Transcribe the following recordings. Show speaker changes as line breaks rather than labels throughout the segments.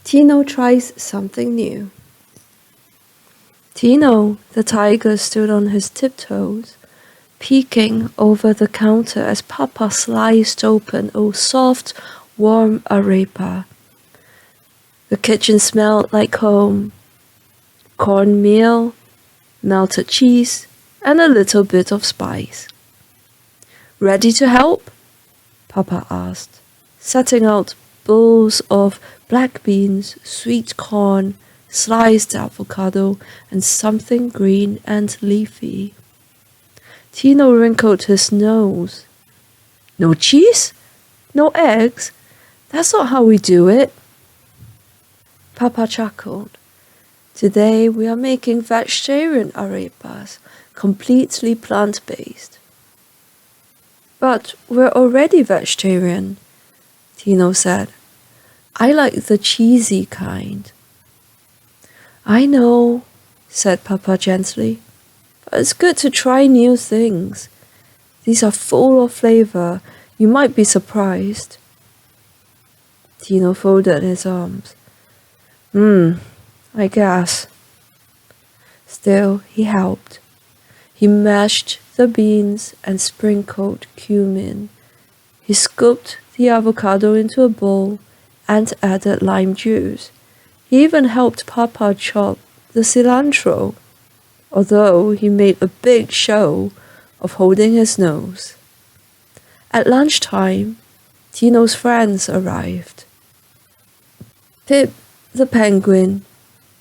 Tino tries something new. Tino the Tiger stood on his tiptoes, peeking over the counter as Papa sliced open a soft, warm arepa. The kitchen smelled like home. Cornmeal, melted cheese, and a little bit of spice. Ready to help? Papa asked, setting out bowls of black beans, sweet corn, sliced avocado, and something green and leafy. Tino wrinkled his nose. No cheese? No eggs? That's not how we do it. Papa chuckled. Today we are making vegetarian arepas, completely plant-based. But we're already vegetarian, Tino said. I like the cheesy kind. I know, said Papa gently, but it's good to try new things. These are full of flavor. You might be surprised. Tino folded his arms. I guess. Still, he helped. He mashed the beans and sprinkled cumin. He scooped the avocado into a bowl and added lime juice. He even helped Papa chop the cilantro, although he made a big show of holding his nose. At lunchtime, Tino's friends arrived. Pip, the penguin,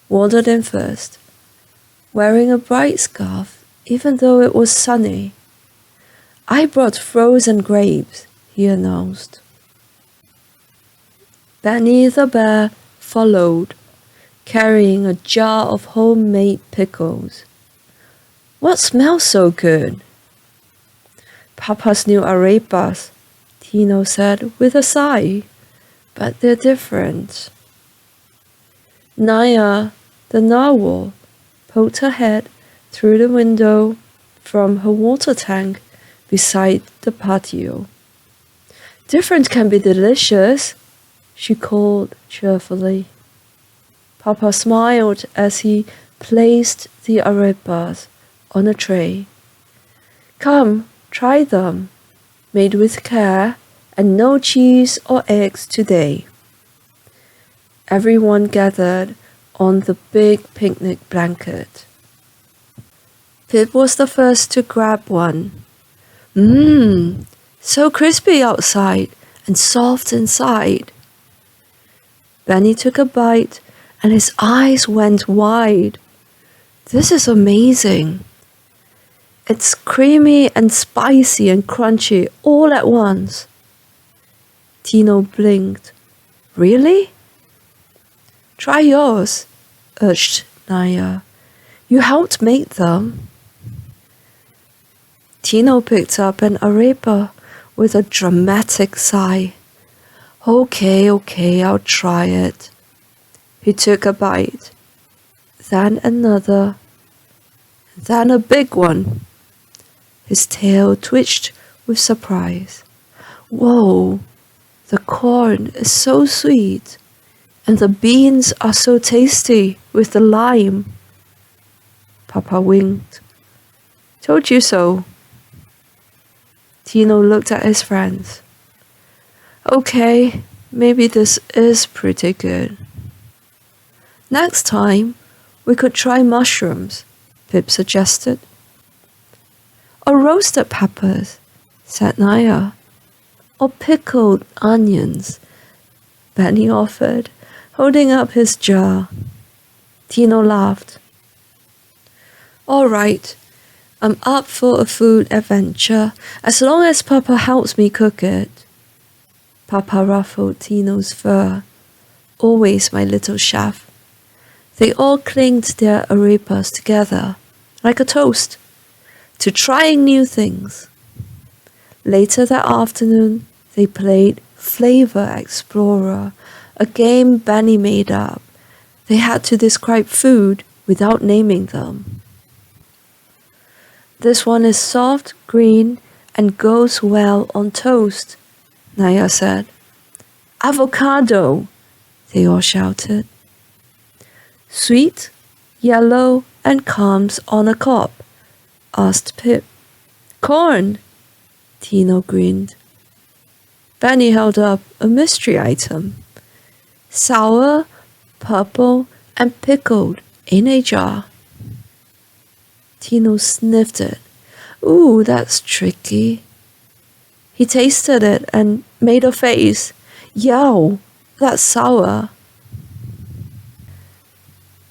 wandered in first, wearing a bright scarf even though it was sunny. I brought frozen grapes, he announced. Benny the bear followed, carrying a jar of homemade pickles. What smells so good? Papa's new arepas, Tino said with a sigh, but they're different. Naya, the narwhal, poked her head through the window from her water tank beside the patio. Different can be delicious, she called cheerfully. Papa smiled as he placed the arepas on a tray. Come, try them, made with care and no cheese or eggs today. Everyone gathered on the big picnic blanket. Pip was the first to grab one. So crispy outside and soft inside. Benny took a bite and his eyes went wide. This is amazing. It's creamy and spicy and crunchy all at once. Tino blinked. Really? Try yours, urged Naya. You helped make them. Tino picked up an arepa with a dramatic sigh. Okay, I'll try it. He took a bite, then another, then a big one. His tail twitched with surprise. Whoa, the corn is so sweet. And the beans are so tasty with the lime. Papa winked. Told you so. Tino looked at his friends. Okay, maybe this is pretty good. Next time, we could try mushrooms, Pip suggested. Or roasted peppers, said Naya. Or pickled onions, Benny offered, holding up his jar. Tino laughed. All right, I'm up for a food adventure as long as Papa helps me cook it. Papa ruffled Tino's fur. Always my little chef. They all clinked their arepas together, like a toast, to trying new things. Later that afternoon, they played Flavor Explorer, a game Benny made up. They had to describe food without naming them. This one is soft, green, and goes well on toast, Naya said. Avocado, they all shouted. Sweet, yellow, and comes on a cob, asked Pip. Corn, Tino grinned. Benny held up a mystery item. Sour, purple, and pickled in a jar. Tino sniffed it. Ooh, that's tricky. He tasted it and made a face. Yow, that's sour.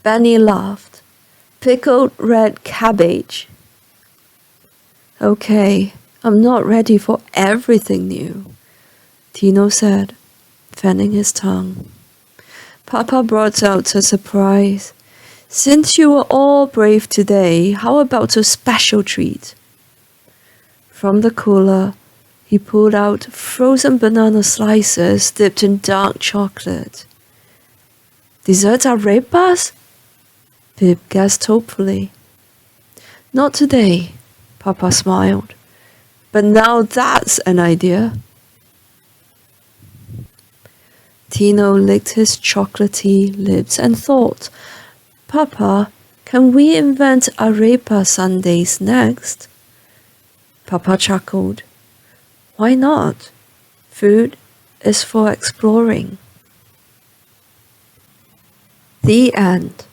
Benny laughed. Pickled red cabbage. Okay, I'm not ready for everything new, Tino said, fanning his tongue. Papa brought out a surprise. Since you were all brave today, how about a special treat? From the cooler, he pulled out frozen banana slices dipped in dark chocolate. Dessert arepas? Pip guessed hopefully. Not today, Papa smiled. But now that's an idea. Tino licked his chocolatey lips and thought, Papa, can we invent arepa sundaes next? Papa chuckled. Why not? Food is for exploring. The end.